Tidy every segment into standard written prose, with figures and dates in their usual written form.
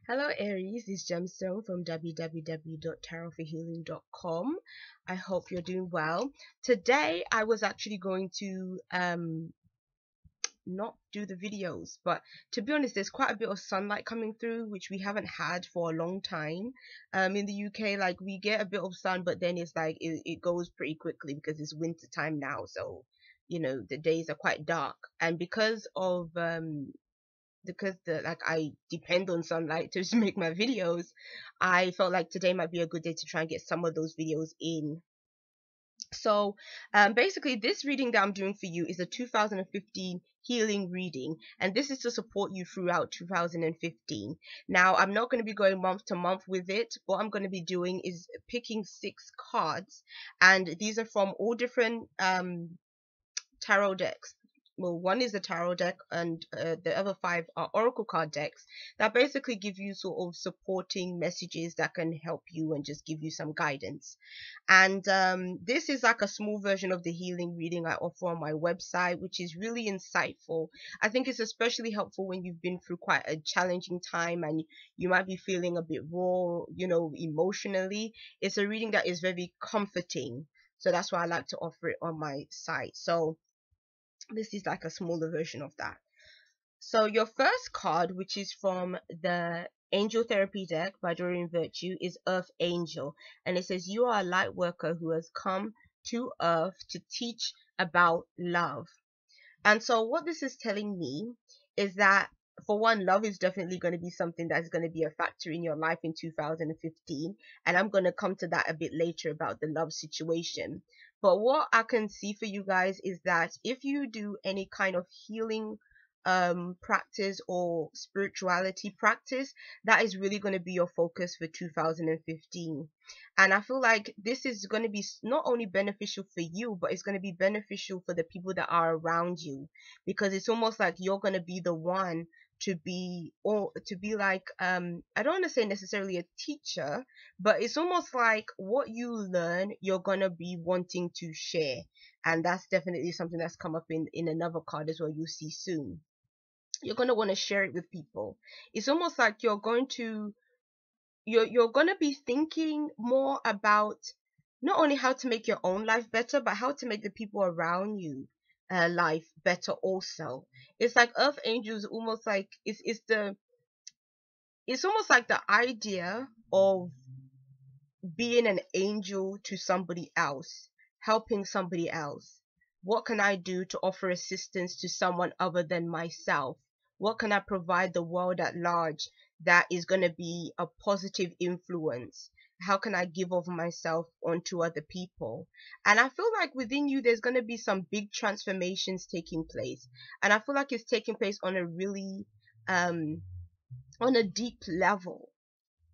Hello Aries, this is Gemstone from www.tarotforhealing.com. I hope you're doing well. Today I was actually going to not do the videos, but to be honest, there's quite a bit of sunlight coming through, which we haven't had for a long time. In the UK, like we get a bit of sun, but then it's like it goes pretty quickly because it's winter time now, so the days are quite dark. And because the like I depend on sunlight to make my videos, I felt like today might be a good day to try and get some of those videos in. So basically this reading that I'm doing for you is a 2015 healing reading, and this is to support you throughout 2015. Now I'm not going to be going month to month with it. What I'm going to be doing is picking 6 cards, and these are from all different tarot decks. Well, one is a tarot deck, and the other 5 are oracle card decks that basically give you sort of supporting messages that can help you and just give you some guidance. And this is like a small version of the healing reading I offer on my website, which is really insightful. I think it's especially helpful when you've been through quite a challenging time and you might be feeling a bit raw, emotionally. It's a reading that is very comforting. So that's why I like to offer it on my site. So this is like a smaller version of that. So your first card, which is from the Angel Therapy deck by Doreen Virtue, is Earth Angel, and it says you are a light worker who has come to Earth to teach about love. And so what this is telling me is that, for one, love is definitely going to be something that's going to be a factor in your life in 2015, and I'm going to come to that a bit later about the love situation. But what I can see for you guys is that if you do any kind of healing practice or spirituality practice, that is really going to be your focus for 2015. And I feel like this is going to be not only beneficial for you, but it's going to be beneficial for the people that are around you, because it's almost like you're going to be the one to be like, I don't want to say necessarily a teacher, but it's almost like what you learn you're going to be wanting to share. And that's definitely something that's come up in another card as well, you'll see soon. You're going to want to share it with people. It's almost like you're going to be thinking more about not only how to make your own life better, but how to make the people around you life better also. It's like Earth Angels, almost like it's almost like the idea of being an angel to somebody else, helping somebody else. What can I do to offer assistance to someone other than myself? What can I provide the world at large that is going to be a positive influence? How can I give of myself onto other people? And I feel like within you, there's going to be some big transformations taking place. And I feel like it's taking place on a really, on a deep level,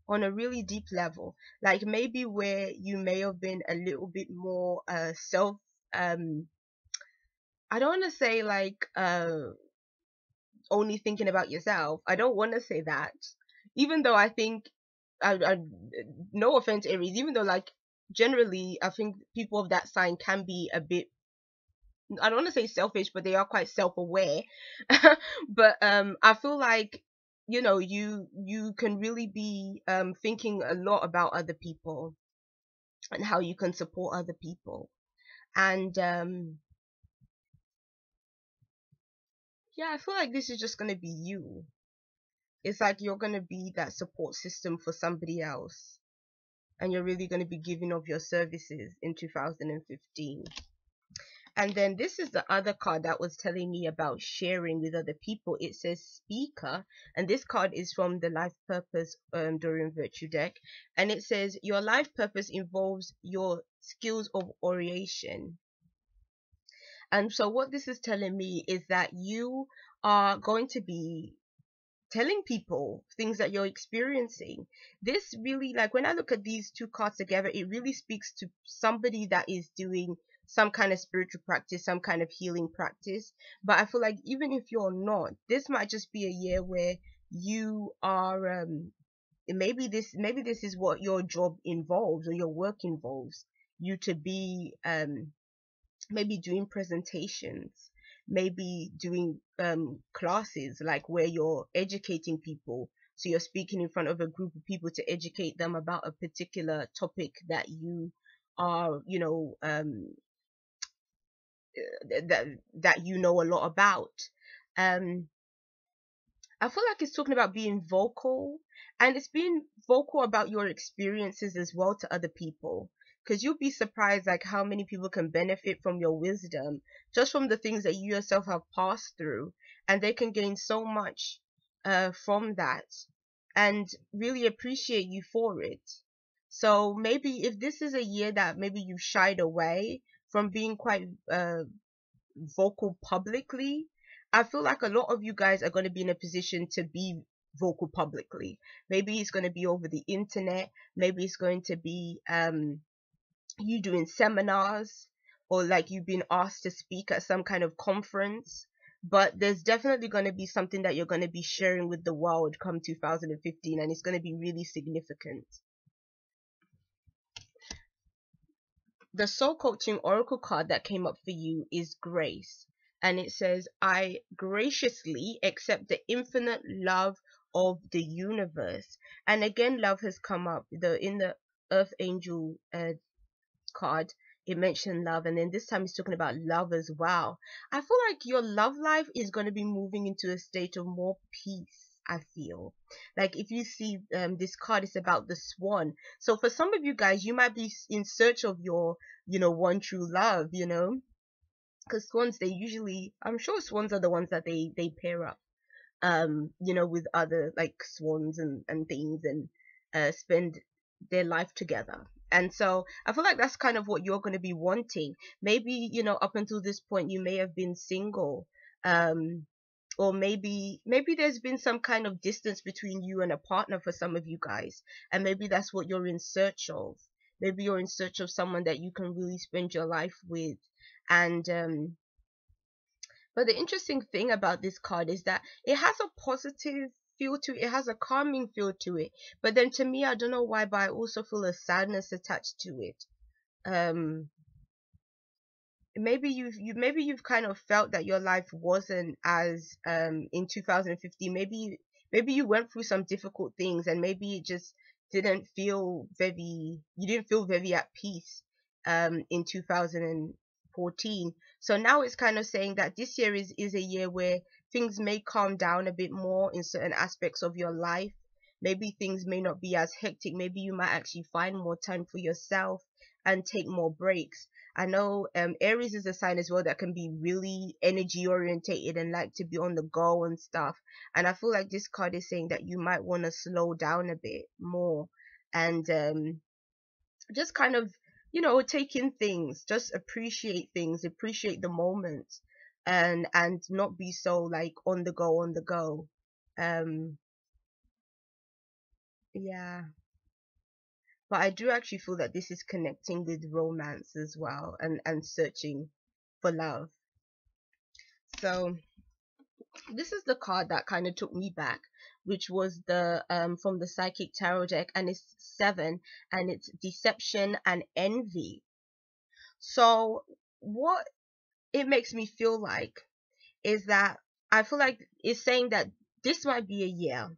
on a really deep level, like maybe where you may have been a little bit more self um I don't want to say like only thinking about yourself. I don't want to say that, even though I think I no offense Aries, even though like generally I think people of that sign can be a bit, I don't want to say selfish, but they are quite self-aware. But I feel like you can really be thinking a lot about other people and how you can support other people. And yeah, I feel like this is just going to be you. It's like you're going to be that support system for somebody else, and you're really going to be giving of your services in 2015. And then this is the other card that was telling me about sharing with other people. It says speaker, and this card is from the life purpose Dorian Virtue deck, and it says your life purpose involves your skills of oration. And so what this is telling me is that you are going to be telling people things that you're experiencing. This really, like when I look at these 2 cards together, it really speaks to somebody that is doing some kind of spiritual practice, some kind of healing practice. But I feel like even if you're not, this might just be a year where you are maybe this is what your job involves or your work involves, you to be maybe doing presentations, maybe doing classes like where you're educating people So you're speaking in front of a group of people to educate them about a particular topic that you are, that you know a lot about. Um, I feel like it's talking about being vocal, and it's being vocal about your experiences as well to other people. Because you'll be surprised like how many people can benefit from your wisdom just from the things that you yourself have passed through, and they can gain so much from that and really appreciate you for it. So maybe if this is a year that maybe you've shied away from being quite vocal publicly, I feel like a lot of you guys are going to be in a position to be vocal publicly. Maybe it's going to be over the internet, maybe it's going to be you doing seminars, or like you've been asked to speak at some kind of conference. But there's definitely going to be something that you're going to be sharing with the world come 2015, and it's going to be really significant. The soul coaching oracle card that came up for you is grace, and it says, I graciously accept the infinite love of the universe. And again, love has come up in the earth angel card. It mentioned love, and then this time it's talking about love as well. I feel like your love life is going to be moving into a state of more peace. I feel like if you see this card is about the swan. So for some of you guys, you might be in search of your, one true love, because swans, they usually, I'm sure swans are the ones that they pair up with other like swans and things, and spend their life together. And so I feel like that's kind of what you're going to be wanting. Maybe, up until this point you may have been single, or maybe there's been some kind of distance between you and a partner for some of you guys, and maybe that's what you're in search of. Maybe you're in search of someone that you can really spend your life with. And but the interesting thing about this card is that it has a positive feel to it. It has a calming feel to it. But then to me, I don't know why, but I also feel a sadness attached to it. Um, maybe you've kind of felt that your life wasn't as in 2015. Maybe you went through some difficult things, and maybe it just you didn't feel very at peace in 2014. So now it's kind of saying that this year is a year where things may calm down a bit more in certain aspects of your life. Maybe things may not be as hectic. Maybe you might actually find more time for yourself and take more breaks. I know Aries is a sign as well that can be really energy orientated and like to be on the go and stuff. And I feel like this card is saying that you might want to slow down a bit more, and just kind of, take in things, just appreciate things, appreciate the moment, and not be so like on the go, on the go. Um, yeah. But I do actually feel that this is connecting with romance as well, and searching for love. So this is the card that kind of took me back, which was the from the Psychic Tarot deck, and it's 7, and it's deception and envy. So what it makes me feel like is that I feel like it's saying that this might be a year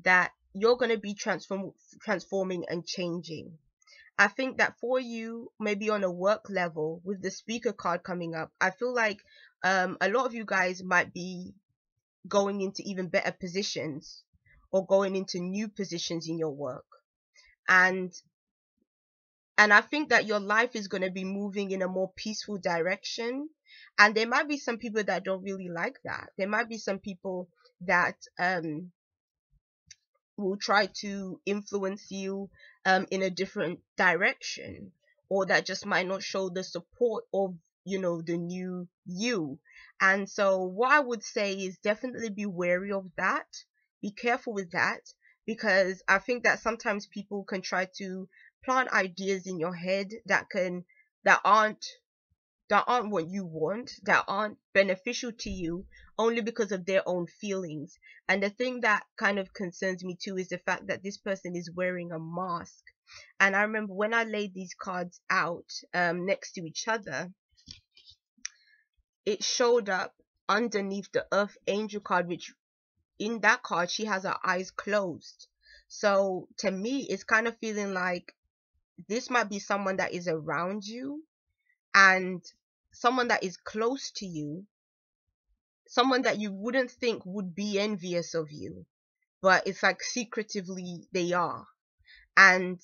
that you're going to be transforming and changing. I think that for you, maybe on a work level, with the speaker card coming up, I feel like a lot of you guys might be going into even better positions, or going into new positions in your work. And I think that your life is going to be moving in a more peaceful direction. And there might be some people that don't really like that. There might be some people that will try to influence you in a different direction, or that just might not show the support of the new you. And so what I would say is definitely be wary of that, be careful with that, because I think that sometimes people can try to plant ideas in your head that aren't what you want, that aren't beneficial to you, only because of their own feelings. And the thing that kind of concerns me too is the fact that this person is wearing a mask. And I remember when I laid these cards out next to each other, it showed up underneath the Earth Angel card, which in that card, she has her eyes closed. So to me, it's kind of feeling like this might be someone that is around you, and someone that is close to you, someone that you wouldn't think would be envious of you, but it's like secretively they are. And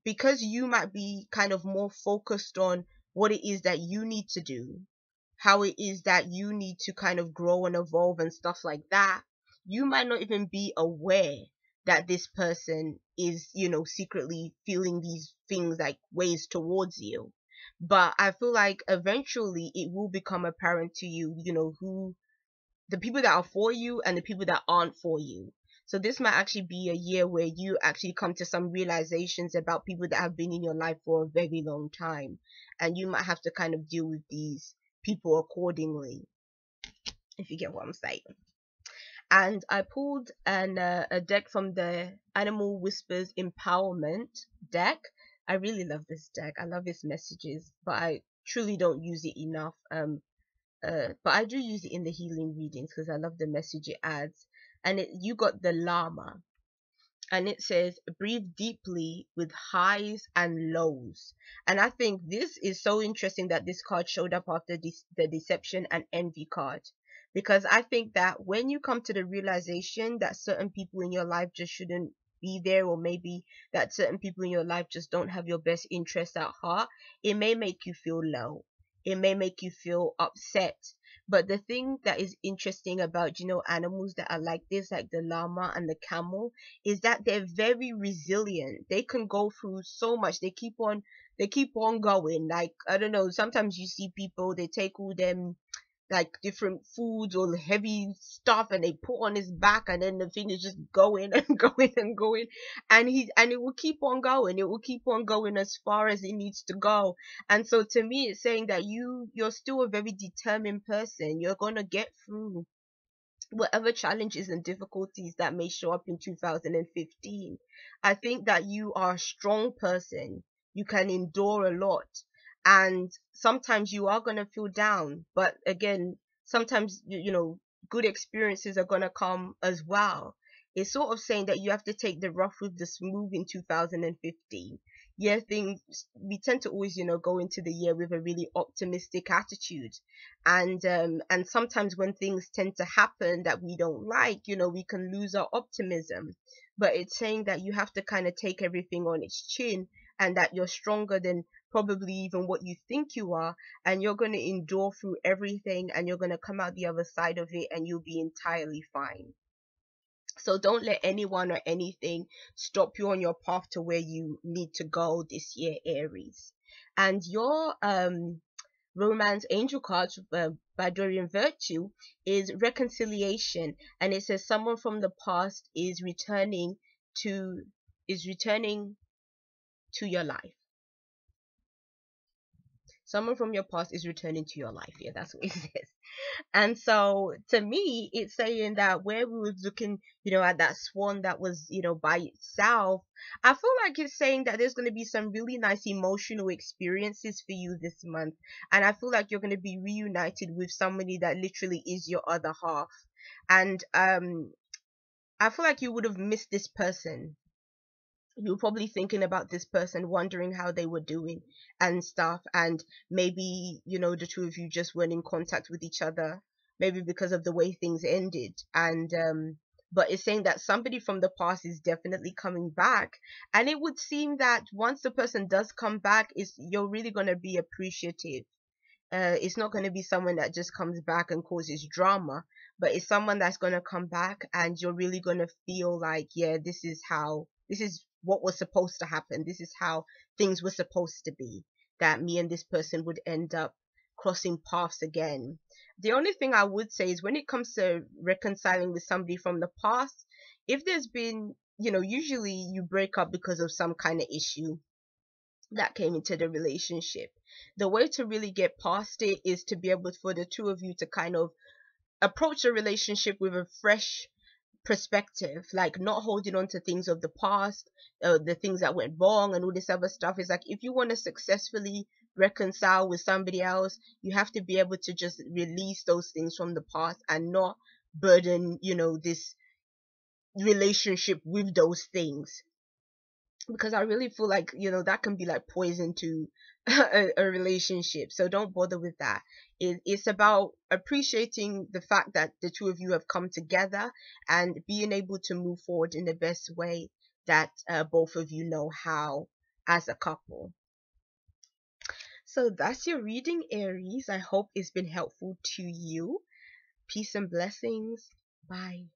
because you might be kind of more focused on what it is that you need to do, how it is that you need to kind of grow and evolve and stuff like that, you might not even be aware that this person is, secretly feeling these things like ways towards you. But I feel like eventually it will become apparent to you, who the people that are for you and the people that aren't for you. So this might actually be a year where you actually come to some realizations about people that have been in your life for a very long time, and you might have to kind of deal with these people accordingly, if you get what I'm saying. And I pulled a deck from the Animal Whispers Empowerment deck. I really love this deck. I love its messages, but I truly don't use it enough. But I do use it in the healing readings because I love the message it adds. And you got the llama, and it says breathe deeply with highs and lows. And I think this is so interesting that this card showed up after the deception and envy card, because I think that when you come to the realization that certain people in your life just shouldn't be there, or maybe that certain people in your life just don't have your best interests at heart, it may make you feel low, it may make you feel upset. But the thing that is interesting about, animals that are like this, like the llama and the camel, is that they're very resilient. They can go through so much. They keep on going. Like, I don't know, sometimes you see people, they take all them like different foods or heavy stuff and they put on his back, and then the thing is just going and going and going, and it will keep on going. It will keep on going as far as it needs to go. And so to me, it's saying that you're still a very determined person. You're gonna get through whatever challenges and difficulties that may show up in 2015. I think that you are a strong person. You can endure a lot. And sometimes you are going to feel down. But again, sometimes, good experiences are going to come as well. It's sort of saying that you have to take the rough with the smooth in 2015. Yeah, we tend to always, go into the year with a really optimistic attitude, and sometimes when things tend to happen that we don't like, we can lose our optimism. But it's saying that you have to kind of take everything on its chin, and that you're stronger than probably even what you think you are, and you're going to endure through everything, and you're going to come out the other side of it, and you'll be entirely fine. So don't let anyone or anything stop you on your path to where you need to go this year, Aries. And your romance angel card, by Dorian Virtue, is reconciliation, and it says someone from the past to is returning to your life. Someone from your past is returning to your life. Yeah, that's what it says. And so to me, it's saying that where we were looking, at that swan that was, by itself, I feel like it's saying that there's going to be some really nice emotional experiences for you this month. And I feel like you're going to be reunited with somebody that literally is your other half. And I feel like you would have missed this person. You were probably thinking about this person, wondering how they were doing and stuff, and maybe, the two of you just weren't in contact with each other, maybe because of the way things ended. And but it's saying that somebody from the past is definitely coming back, and it would seem that once the person does come back, you're really going to be appreciative. It's not going to be someone that just comes back and causes drama, but it's someone that's going to come back, and you're really going to feel like, yeah, this is what was supposed to happen. This is how things were supposed to be, that me and this person would end up crossing paths again. The only thing I would say is, when it comes to reconciling with somebody from the past, if there's been, usually you break up because of some kind of issue that came into the relationship. The way to really get past it is to be able for the two of you to kind of approach a relationship with a fresh perspective, like not holding on to things of the past, the things that went wrong and all this other stuff. Is like, if you want to successfully reconcile with somebody else, you have to be able to just release those things from the past and not burden, you know, this relationship with those things, because I really feel like, you know, that can be like poison to a relationship. So don't bother with that. It's about appreciating the fact that the two of you have come together and being able to move forward in the best way that both of you know how as a couple. So that's your reading, Aries. I hope it's been helpful to you. Peace and blessings. Bye.